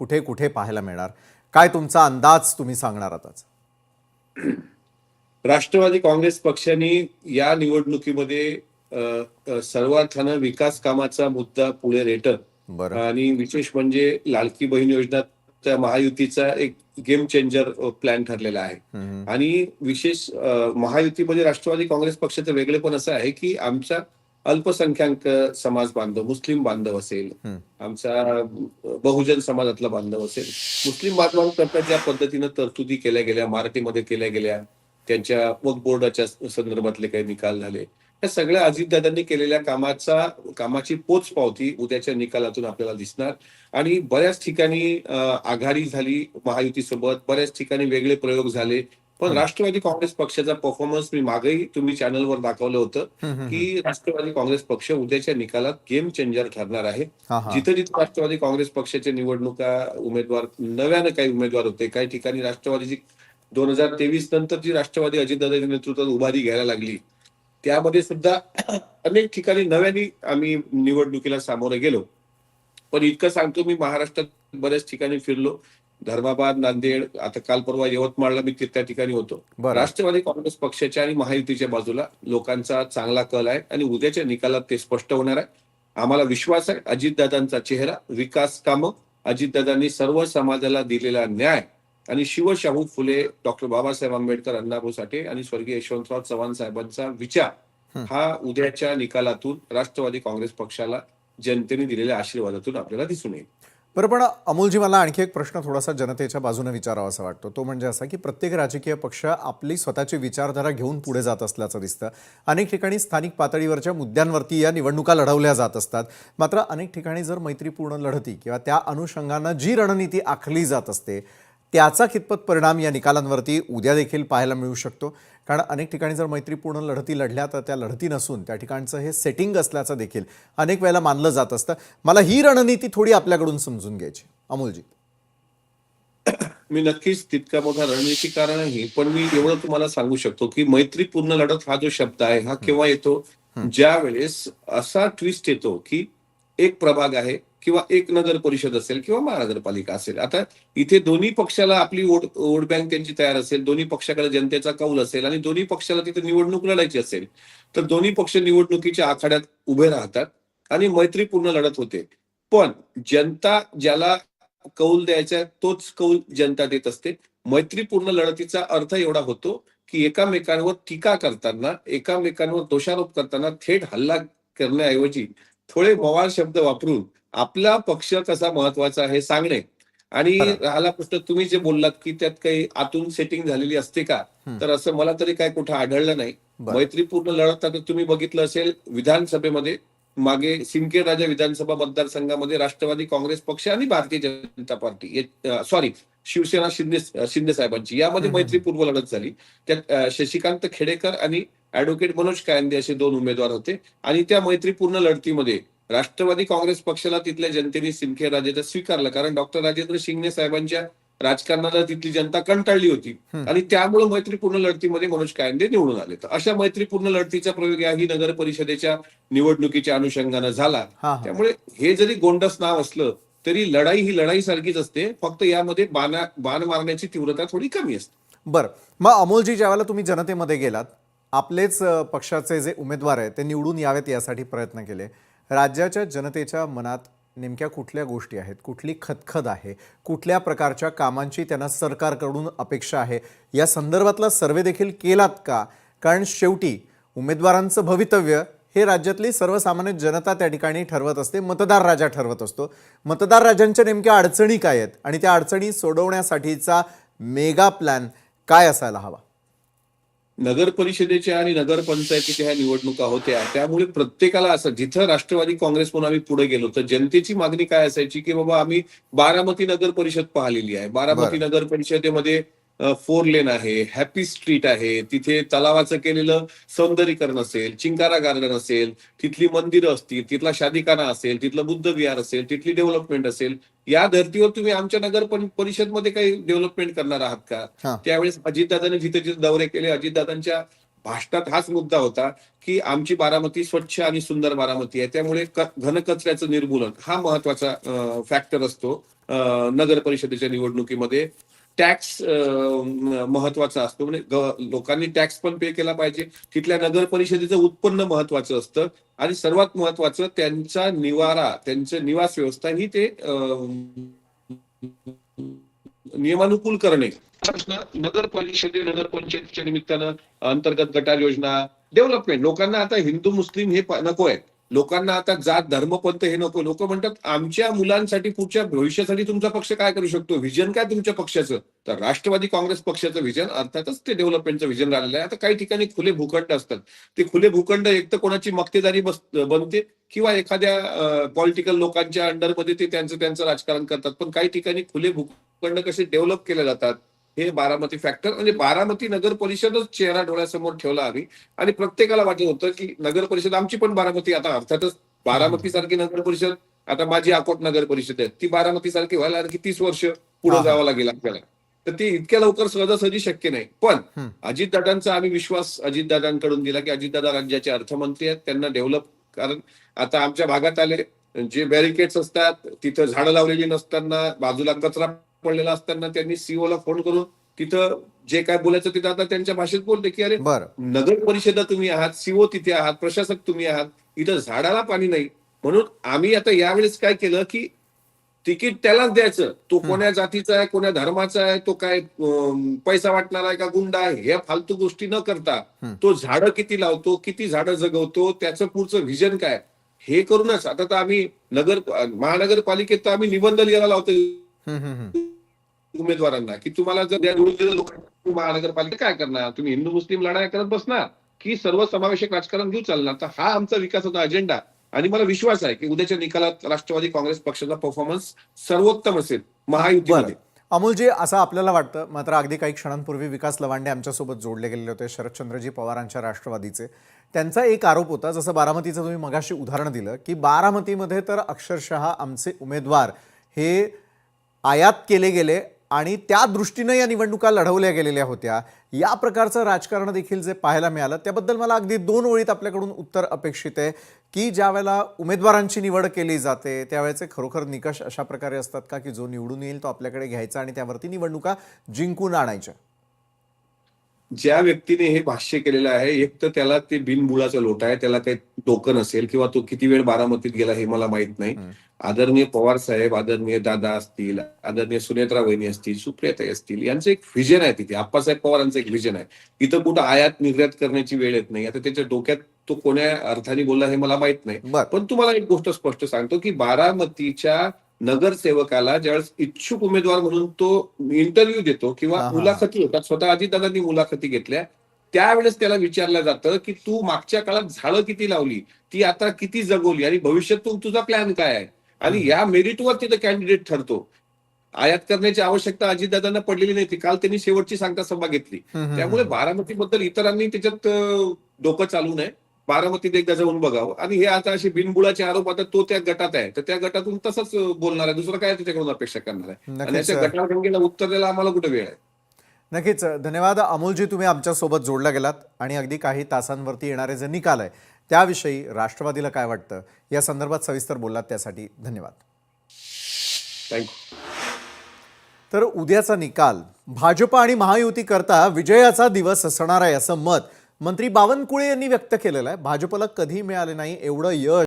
कुठे कुठे पाहायला मिळणार? काय तुमचा अंदाज तुम्ही सांगणार आताच? राष्ट्रवादी काँग्रेस पक्षाने या निवडणुकीमध्ये सर्वार्थानं विकास कामाचा मुद्दा पुढे रेटत बरं. आणि विशेष म्हणजे लाडकी बहीण योजना त्या महायुतीचा एक गेम चेंजर प्लॅन ठरलेला आहे. हम्म. आणि विशेष महायुतीमध्ये राष्ट्रवादी काँग्रेस पक्षाचं वेगळेपण असं आहे की आमचा अल्पसंख्याक समाज बांधव, मुस्लिम बांधव असेल, हम्म. आमचा बहुजन समाजातला बांधव असेल, मुस्लिम बांधवांकरता ज्या पद्धतीनं तरतुदी केल्या गेल्या, मराठीमध्ये केल्या गेल्या, त्यांच्या वक्फ बोर्डाच्या संदर्भातले काही निकाल झाले, या सगळ्या अजितदादांनी केलेल्या कामाची पोचपावती उद्याच्या निकालातून आपल्याला दिसणार. आणि बऱ्याच ठिकाणी आघाडी झाली महायुतीसोबत, बऱ्याच ठिकाणी वेगळे प्रयोग झाले, पण राष्ट्रवादी काँग्रेस पक्षाचा परफॉर्मन्स मी मागेही तुम्ही चॅनलवर दाखवलं होतं की राष्ट्रवादी काँग्रेस पक्ष उद्याच्या निकालात गेम चेंजर ठरणार आहे. जिथे जिथे राष्ट्रवादी काँग्रेस पक्षाच्या निवडणुका उमेदवार नव्यानं काही उमेदवार होते, काही ठिकाणी राष्ट्रवादीची 2023 नंतर जी राष्ट्रवादी अजितदादांच्या नेतृत्वात उभारी घ्यायला लागली, त्यामध्ये सुद्धा अनेक ठिकाणी नव्याने आम्ही निवडणुकीला सामोरे गेलो. पण इतकं सांगतो, मी महाराष्ट्रात बऱ्याच ठिकाणी फिरलो, धर्माबाद, नांदेड, आता काल परवा यवतमाळला मी त्या ठिकाणी होतो. राष्ट्रवादी काँग्रेस पक्षाच्या आणि महायुतीच्या बाजूला लोकांचा चांगला कल आहे आणि उद्याच्या निकालात ते स्पष्ट होणार आहे. आम्हाला विश्वास आहे अजितदादांचा चेहरा, विकास कामं, अजितदादांनी सर्व समाजाला दिलेला न्याय आणि शिवशाहू फुले, डॉक्टर बाबासाहेब आंबेडकर, अण्णाभाऊ साठे आणि स्वर्गीय यशवंतराव चव्हाण साहेबांचा विचार हा उद्याच्या निकालातून राष्ट्रवादी काँग्रेस पक्षाला जनतेने दिलेल्या आशीर्वादातून आपल्याला दिसून येईल. बरं, पण अमोलजी, मला आणखी एक प्रश्न थोडासा जनतेच्या बाजूने विचारावा असा वाटतो. तो म्हणजे असा की प्रत्येक राजकीय पक्ष आपली स्वतःची विचारधारा घेऊन पुढे जात असल्याचं दिसतं. अनेक ठिकाणी स्थानिक पातळीवरच्या मुद्द्यांवरती या निवडणुका लढवल्या जात असतात. मात्र अनेक ठिकाणी जर मैत्रीपूर्ण लढती किंवा त्या अनुषंगानं जी रणनीती आखली जात असते त्याचा कितपत परिणाम या निकालांवरती उद्या देखील पाहायला मिळू शकतो? कारण अनेक ठिकाणी जर मैत्रीपूर्ण लढती लढल्या तर त्या लढती नसून त्या ठिकाणचं हे सेटिंग असल्याचं देखील अनेक वेळेला मानलं जात असतं. मला ही रणनीती थोडी आपल्याकडून समजून घ्यायची. अमोलजी. मी नक्कीच तितका मोठा रणनीतिकार नाही, पण मी एवढं तुम्हाला सांगू शकतो की मैत्रीपूर्ण लढत हा जो शब्द आहे हा केव्हा येतो, ज्या वेळेस असा ट्विस्ट येतो की एक प्रभाग आहे किंवा एक नगर परिषद असेल किंवा महानगरपालिका असेल. आता इथे दोन्ही पक्षाला आपली वोट बँक त्यांची तयार असेल, दोन्ही पक्षाकडे जनतेचा कौल असेल आणि दोन्ही पक्षाला तिथे निवडणूक लढायची असेल, तर दोन्ही पक्ष निवडणुकीच्या आखाड्यात उभे राहतात आणि मैत्रीपूर्ण लढत होते. पण जनता ज्याला कौल द्यायचा तोच कौल जनता देत असते. मैत्रीपूर्ण लढतीचा अर्थ एवढा होतो की एकामेकांवर टीका करताना, एकामेकांवर दोषारोप करताना थेट हल्ला करण्याऐवजी थोडे मवाळ शब्द वापरून आपला पक्ष कसा महत्वाचा हे सांगणे. आणि राहिला प्रश्न तुम्ही जे बोललात की त्यात काही आतून सेटिंग झालेली असते का, तर असं मला तरी काय कुठं आढळलं नाही. मैत्रीपूर्ण लढत आता तुम्ही बघितलं असेल विधानसभेमध्ये मागे सिंदखेड राजा विधानसभा मतदारसंघामध्ये राष्ट्रवादी काँग्रेस पक्ष आणि भारतीय जनता पार्टी, सॉरी, शिवसेना शिंदे साहेबांची यामध्ये मैत्रीपूर्व लढत झाली. त्यात शशिकांत खेडेकर आणि ऍडव्होकेट मनोज कायंदे असे दोन उमेदवार होते आणि त्या मैत्रीपूर्ण लढतीमध्ये राष्ट्रवादी काँग्रेस पक्षाला तिथल्या जनतेने सिंदखेड राजाचं स्वीकारलं, कारण डॉक्टर राजेंद्र शिंगणे साहेबांच्या राजकारणाला तिथली जनता कंटाळली होती आणि त्यामुळे मैत्रीपूर्ण लढतीमध्ये मनोज कायंदे निवडून आले. तर अशा मैत्रीपूर्ण लढतीचा प्रयोग याही नगर परिषदेच्या निवडणुकीच्या अनुषंगानं झाला. त्यामुळे हे जरी गोंडस नाव असलं तरी लढाई ही लढाई सारखीच असते, फक्त यामध्ये बाण मारण्याची तीव्रता थोडी कमी असते. बरं, मग अमोलजी, ज्यावेळेला तुम्ही जनतेमध्ये गेलात, आपलेच पक्षाचे जे उमेदवार आहेत ते निवडून यावेत यासाठी प्रयत्न केले, राज्याच्या जनतेच्या मनात नेमक्या कुठल्या गोष्टी आहेत, कुठली खदखद आहे, कुठल्या प्रकारच्या कामांची त्यांना सरकारकडून अपेक्षा आहे, या संदर्भातला सर्वे देखील केलात का? कारण शेवटी उमेदवारांचं भवितव्य हे राज्यातली सर्वसामान्य जनता त्या ठिकाणी ठरवत असते, मतदार राजा ठरवत असतो. मतदार राजांच्या नेमक्या अडचणी काय आहेत आणि त्या अडचणी सोडवण्यासाठीचा मेगा प्लॅन काय असायला हवा? नगर परिषदेच्या आणि नगरपंचायतीच्या ह्या निवडणुका होत्या, त्यामुळे प्रत्येकाला असं, जिथं राष्ट्रवादी काँग्रेस म्हणून आम्ही पुढे गेलो तर जनतेची मागणी काय असायची की बाबा आम्ही बारामती नगर परिषद पाहिलेली आहे, बारामती नगर परिषदेमध्ये 4 लेन आहे, हॅपी स्ट्रीट आहे, तिथे तलावाचं केलेलं सौंदर्यीकरण असेल, चिंकारा गार्डन असेल, तिथली मंदिरं असतील, तिथला शादीखाना असेल, तिथलं बुद्ध विहार असेल, तिथली डेव्हलपमेंट असेल, या धर्तीवर तुम्ही आमच्या नगर परिषदमध्ये काही डेव्हलपमेंट करणार आहात का? त्यावेळेस अजितदादांनी जिथे जिथे दौरे केले, अजितदादांच्या भाषणात हाच मुद्दा होता की आमची बारामती स्वच्छ आणि सुंदर बारामती आहे, त्यामुळे घनकचऱ्याचं निर्मूलन हा महत्वाचा फॅक्टर असतो नगर परिषदेच्या निवडणुकीमध्ये. टॅक्स महत्वाचा असतो, म्हणजे लोकांनी टॅक्स पण पे केला पाहिजे. तिथल्या नगर परिषदेचं उत्पन्न महत्वाचं असतं आणि सर्वात महत्वाचं त्यांचा निवारा, त्यांचं निवास व्यवस्था ही ते नियमानुकूल करणे. नगर परिषदे नगर पंचायतीच्या निमित्तानं अंतर्गत गटार योजना, डेव्हलपमेंट. लोकांना आता हिंदू मुस्लिम हे नको आहे, लोकांना आता जात धर्म पंथ हे नको. लोक म्हणतात आमच्या मुलांसाठी पुढच्या भविष्यासाठी तुमचा पक्ष काय करू शकतो, व्हिजन काय तुमच्या पक्षाचं. तर राष्ट्रवादी काँग्रेस पक्षाचं व्हिजन अर्थातच ते डेव्हलपमेंटचं व्हिजन राहिलेलं आहे. आता काही ठिकाणी खुले भूखंड असतात, ते खुले भूखंड एक तर कोणाची मक्तेदारी बनते किंवा एखाद्या पॉलिटिकल लोकांच्या अंडरमध्ये ते त्यांचं राजकारण करतात. पण काही ठिकाणी खुले भूखंड कसे डेव्हलप केले जातात हे बारामती फॅक्टर, म्हणजे बारामती नगर परिषदच चेहरा डोळ्यासमोर ठेवला आम्ही. आणि प्रत्येकाला वाटत होतं की नगर परिषद आमची पण बारामती, आता अर्थातच बारामती सारखी नगर परिषद, आता माझी अकोट नगर परिषद आहे, ती बारामती सारखी व्हायला आणखी 30 वर्ष पुढे जावं लागेल आपल्याला. तर ती इतक्या लवकर सहजासहजी शक्य नाही. पण अजितदादांचा आम्ही विश्वास अजितदादांकडून दिला की अजितदादा राज्याचे अर्थमंत्री आहेत, त्यांना डेव्हलप. कारण आता आमच्या भागात आले जे बॅरिकेड्स असतात, तिथं झाडं लावलेली नसताना, बाजूला कचरा पडलेला असताना त्यांनी सीओला फोन करून तिथं जे काय बोलायचं तिथं आता त्यांच्या भाषेत बोलते की अरे नगर परिषद तुम्ही आहात, सीओ तिथे आहात, प्रशासक तुम्ही आहात, इथं झाडाला पाणी नाही. म्हणून आम्ही आता यावेळेस काय केलं की तिकीट त्यालाच द्यायचं, तो कोण्या जातीचा आहे, कोण्या धर्माचा आहे, तो काय पैसा वाटणार आहे का गुंडा आहे, हे फालतू गोष्टी न करता तो झाडं किती लावतो, किती झाडं जगवतो, त्याचं पुढचं व्हिजन काय हे करूनच आता तर आम्ही महानगरपालिकेत तर आम्ही निबंध लिहायला लावतो उमेदवारांना की तुम्हाला जर निवडून दिलं लोकांना महानगरपालिका काय करणार, तुम्ही हिंदू मुस्लिम लढाई करत बसणार की सर्व समावेशक राजकारण घेऊन चालणार. तर हा आमचा विकासाचा अजेंडा आणि मला विश्वास आहे की उद्याच्या निकालात राष्ट्रवादी काँग्रेस पक्षाचा परफॉर्मन्स सर्वोत्तम असेल महायुतीमध्ये. अमोलजी, असं आपल्याला वाटतं, मात्र अगदी काही क्षणांपूर्वी विकास लवांडे आमच्यासोबत जोडले गेलेले होते, शरदचंद्रजी पवारांच्या राष्ट्रवादीचे. त्यांचा एक आरोप होता, जसं बारामतीचं तुम्ही मगाशी उदाहरण दिलं, की बारामतीमध्ये तर अक्षरशः आमचे उमेदवार हे आयात केले गेले आणि त्या दृष्टीनं या निवडणुका लढवल्या गेलेल्या होत्या. या प्रकारचं राजकारण देखील जे पाहायला मिळालं, त्याबद्दल मला अगदी 2 ओळीत आपल्याकडून उत्तर अपेक्षित आहे की ज्या वेळेला उमेदवारांची निवड केली जाते त्यावेळेचे खरोखर निकष अशा प्रकारे असतात का की जो निवडून येईल तो आपल्याकडे घ्यायचा आणि त्यावरती निवडणुका जिंकून आणायच्या? ज्या व्यक्तीने हे भाष्य केलेलं आहे, एक तर त्याला ते बिनबुडाचं लोट आहे, त्याला काही टोकन असेल किंवा तो किती वेळ बारामतीत गेला हे मला माहित नाही. आदरणीय पवार साहेब, आदरणीय दादा असतील, आदरणीय सुनेत्रा वहिनी असतील, सुप्रियाताई असतील, यांचं एक व्हिजन आहे तिथे. आप्पासाहेब पवारांचं एक व्हिजन आहे. इथं कुठं आयात निर्यात करण्याची वेळ येत नाही. आता त्याच्या डोक्यात तो कोण्या अर्थाने बोलला हे मला माहित नाही. पण तुम्हाला एक गोष्ट स्पष्ट सांगतो की बारामतीच्या नगरसेवकाला ज्यावेळेस इच्छुक उमेदवार म्हणून तो इंटरव्ह्यू देतो किंवा मुलाखती होतात, स्वतः अजितदादांनी मुलाखती घेतल्या, त्यावेळेस त्याला विचारलं जातं की तू मागच्या काळात झाडं किती लावली, ती आता किती जगवली आणि भविष्यात तुझा प्लॅन काय आहे. आणि या मेरिटवर तिथं कॅन्डिडेट ठरतो. आयात करण्याची आवश्यकता अजितदादांना पडलेली नाही. ती काल त्यांनी शेवटची सांगता सभा घेतली. त्यामुळे बारामतीबद्दल इतरांनी त्याच्यात डोकं चालू नये. बारामतीत एकदा जाऊन बघावं. आणि हे आता असे बिनबुडाचे आरोप, आता तो त्या गटात आहे तर त्या गटातून तसंच बोलणार आहे, दुसरं काय त्याच्याकडून अपेक्षा करणार आहे. आणि याच्या गटारगंगेला उत्तर द्यायला आम्हाला कुठे वेळ आहे. नक्कीच. धन्यवाद अमोलजी, तुम्ही आमच्यासोबत जोडला गेलात आणि अगदी काही तासांवरती येणारे जे निकाल आहे त्याविषयी राष्ट्रवादीला काय वाटतं या संदर्भात सविस्तर बोललात, त्यासाठी धन्यवाद. थँक्यू. तर उद्याचा निकाल भाजप आणि महायुती करता विजयाचा दिवस असणार आहे असं मत मंत्री बावनकुळे यांनी व्यक्त केलेलं आहे. भाजपला कधी मिळाले नाही एवढं यश